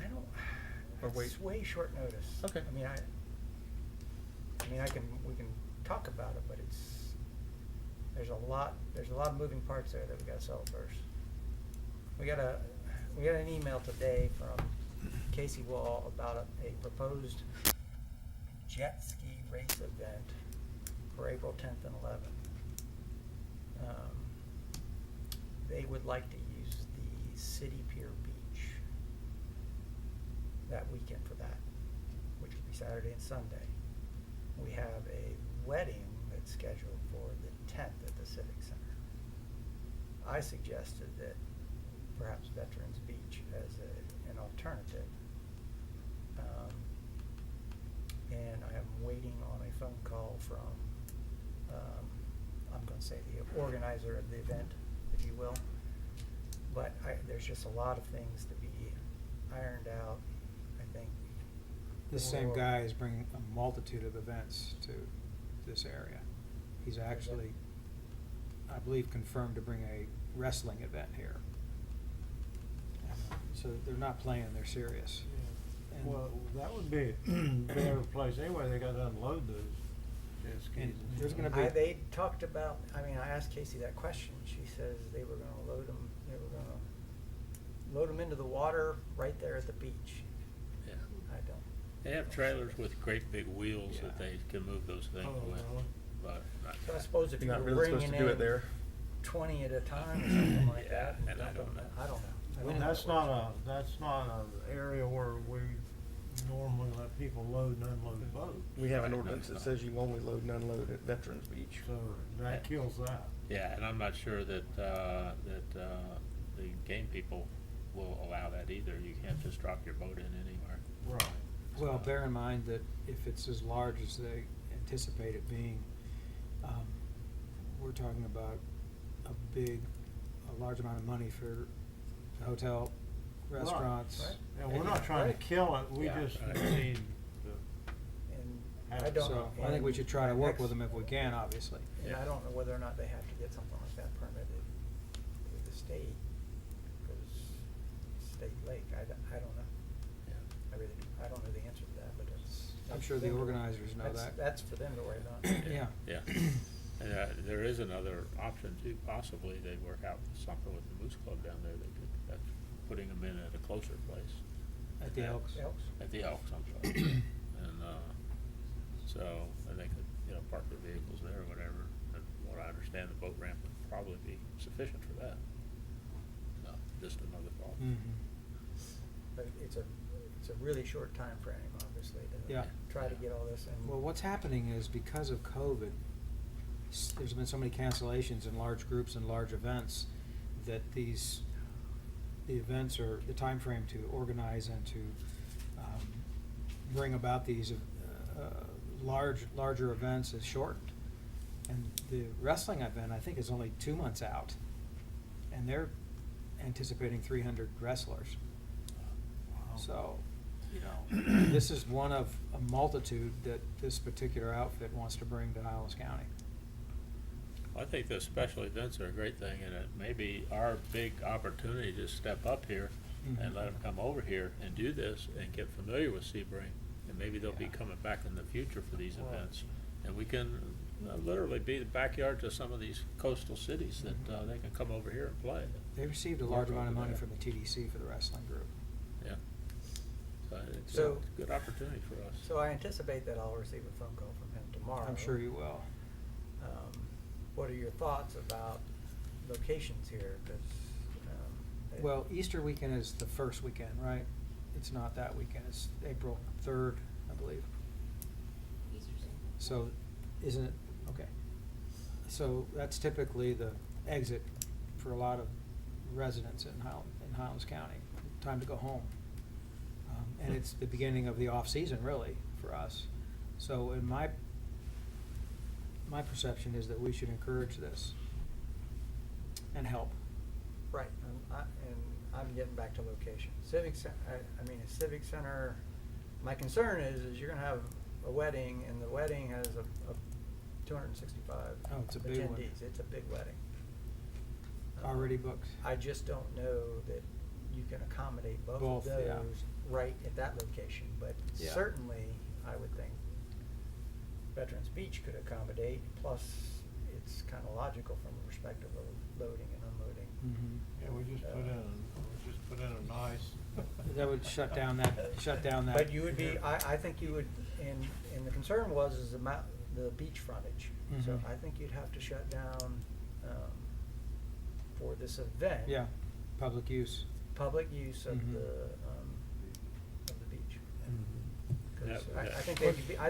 I don't, Or wait. it's way short notice. Okay. I mean, we can talk about it, but there's a lot of moving parts there that we gotta solve first. We got an email today from Casey Wall about a proposed jet ski race event for April 10th and 11th. They would like to use the City Pier Beach that weekend for that, which would be Saturday and Sunday. We have a wedding that's scheduled for the 10th at the Civic Center. I suggested that perhaps Veterans Beach as an alternative. And I am waiting on a phone call from, I'm going to say the organizer of the event, if you will. But there's just a lot of things to be ironed out, I think. This same before- guy is bringing a multitude of events to this area. He's actually, I believe, confirmed to bring a wrestling event here. So they're not playing, they're serious. Well, that would be a better place anyway, they gotta unload those jet skis. And and there's stuff. gonna be- They talked about, I mean, I asked Casey that question. She says they were gonna load them, into the water right there at the beach. Yeah. I don't. They have trailers with great big wheels that they can move those things Oh, with, really? but. So I suppose if You're you not were really supposed bringing to do it in there. 20 at a time or something like Yeah, that. and I don't know. I don't know. I don't And know that's how it not works. that's not an area where we normally let people load and unload boats. We have an Right, ordinance no, that it's not. says you only load and unload at Veterans Beach. So that kills that. Yeah, and I'm not sure that, the game people will allow that either. You can't just drop your boat in anywhere. Right. Well, bear in mind that if it's as large as they anticipate it being, we're talking about a large amount of money for the hotel, restaurants. Right. And we're not trying to Right. kill it, we Yeah, just right. need to. And have I it. don't. So I think we should try to work with them if we can, obviously. And I don't know whether or not they have to get something like that permitted with the state, because state lake, I don't know. Yeah. I really, I don't know the answer to that, but it's. I'm that's sure for the them to- organizers know that. That's for them to worry about. Yeah. Yeah. And, there is another option too, possibly they work out something with the Moose Club down there, they could, that's putting them in at a closer place. At the Elks. Elks. At the Elks, I'm sorry. And, so, and they could, park their vehicles there or whatever. And from what I understand, the boat ramp would probably be sufficient for that. No, just another thought. Mhm. But it's a really short time frame, obviously, to Yeah. try to get all this in. Well, what's happening is because of COVID, there's been so many cancellations in large groups and large events that the events or the time frame to organize and to bring about these larger events is shortened. And the wrestling event, I think, is only 2 months out, and they're anticipating 300 wrestlers. So, this is one of a multitude that this particular outfit wants to bring to Highlands County. I think the special events are a great thing, and it may be our big opportunity to step up here and Mhm. let them come over here and do this and get familiar with Sebring. And maybe they'll be Yeah. coming back in the future for these Well- events. And we can literally be the backyard to some of these coastal cities that they can come over here and play. They received a large Work amount of over money there. from the TDC for the wrestling group. Yeah. So it's So- a good opportunity for us. So I anticipate that I'll receive a phone call from him tomorrow. I'm sure you will. What are your thoughts about locations here? 'Cause, Well, Easter weekend is the first weekend, right? It's not that weekend, it's April 3rd, I believe. Easter Sunday. So, isn't it, okay. So that's typically the exit for a lot of residents in Highlands County, time to go home. And it's the beginning of the off-season, really, for us. So in my perception is that we should encourage this and help. right, and I'm getting back to location. Civic Center, I mean, a Civic Center, my concern is you're gonna have a wedding, and the wedding has a 265 Oh, it's a big one. attendees. It's a big wedding. Already booked. I just don't know that you can accommodate both Both, of yeah. those right at that location, but Yeah. certainly, I would think Veterans Beach could accommodate, plus it's kinda logical from the perspective of loading and unloading. Mhm. Yeah, we just put in a nice. That would shut down that. But you would be, I think you would, and the concern was is the beach frontage. So Mhm. I think you'd have to shut down, for this event. Yeah, public use. Public use of Mhm. of the beach. Mhm. 'Cause That- I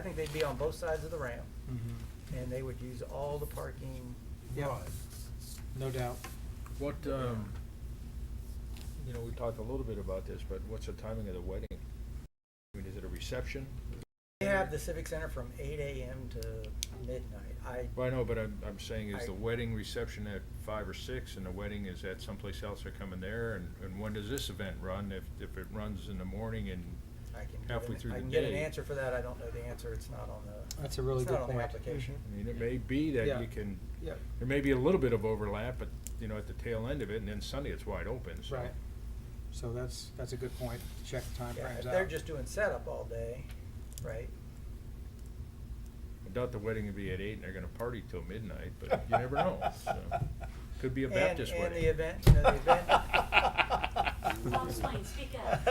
think they'd be on both sides of the ramp, Mhm. and they would use all the parking. Yeah, no doubt. What, we talked a little bit about this, but what's the timing of the wedding? I mean, is it a reception? They have the Civic Center from 8 a.m. to midnight. Well, I know, but I'm saying, is I- the wedding reception at 5 or 6, and the wedding is at someplace else, they're coming there? And when does this event run? If it runs in the morning and I can get halfway an- through I the can get an day. answer for that. I don't know the answer. It's not on the. That's a really it's good not on the point. application. I mean, it may be that Yeah. you can, Yeah. there may be a little bit of overlap, but, at the tail end of it, and then Sunday it's wide open, so. Right. So that's a good point, to check the Yeah, timeframes if out. they're just doing setup all day, right? I doubt the wedding will be at 8 and they're gonna party till midnight, but you never know, so. Could be a Baptist And wedding. the event, you know, the event. Long Swain, speak up.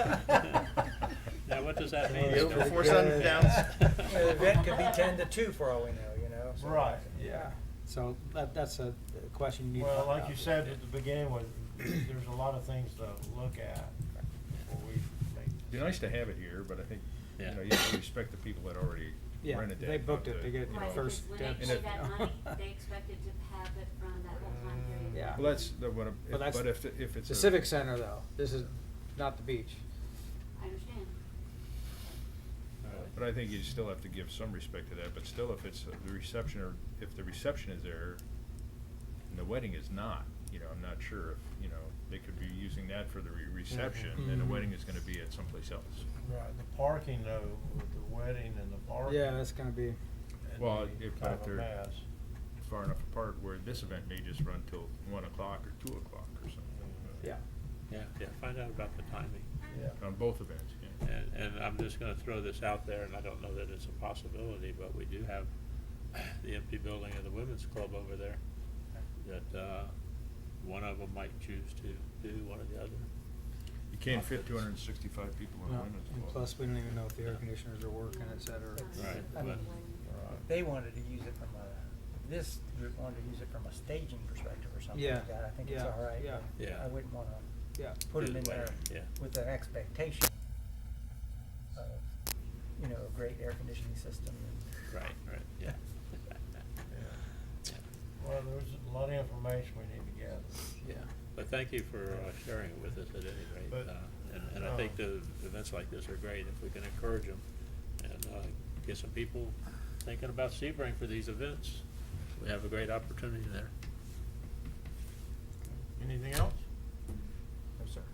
Now, what does that mean? Yeah, before sundown. The event could be 10 to 2 for all we know, you know? so- Right. Yeah, so that's a question you need to Well, find like out. you said at the beginning, there's a lot of things to look at before we make. Be nice to have it here, but I think, you Yeah. know, you have to respect the people that already Yeah, rented that. they booked not it, the- they get Right, first because when dibs. they paid that money, they expected to have it from that whole time period. Yeah. Well, that's, the what, But that's but if it's the a. Civic Center, though, this is not the beach. I understand. But I think you still have to give some respect to that, but still, if it's the reception, or if the reception is there and the wedding is not, you know, I'm not sure if, you know, they could be using that for the reception, and the Mhm. wedding is gonna be at someplace else. Right, the parking though, with the wedding and the parking. Yeah, that's gonna be, it'd Well, be if kind of a they're mess. far enough apart where this event may just run till 1 o'clock or 2 o'clock or something. yeah. Yeah, find out about the timing. Yeah. On both events, yeah. And I'm just gonna throw this out there, and I don't know that it's a possibility, but we do have the empty building of the women's club over there, that, one of them might choose to do one or the other. You can't fit 265 people in a No, women's and club. plus, we don't even know if the air conditioners are working, et cetera. Right, I mean, but- they wanted to use it from this group wanted to use it from a staging perspective or something Yeah, like that. I think it's yeah, all right. yeah. Yeah. I wouldn't wanna Yeah. put Do them in the there wedding, yeah. with an expectation of, you know, a great air conditioning system and. Right, yeah. Well, there's a lot of information we need to gather. Yeah, but thank you for sharing it with us at any rate. But, And I think the events like this are great if we can encourage them and get some people thinking about Sebring for these events. We have a great opportunity there.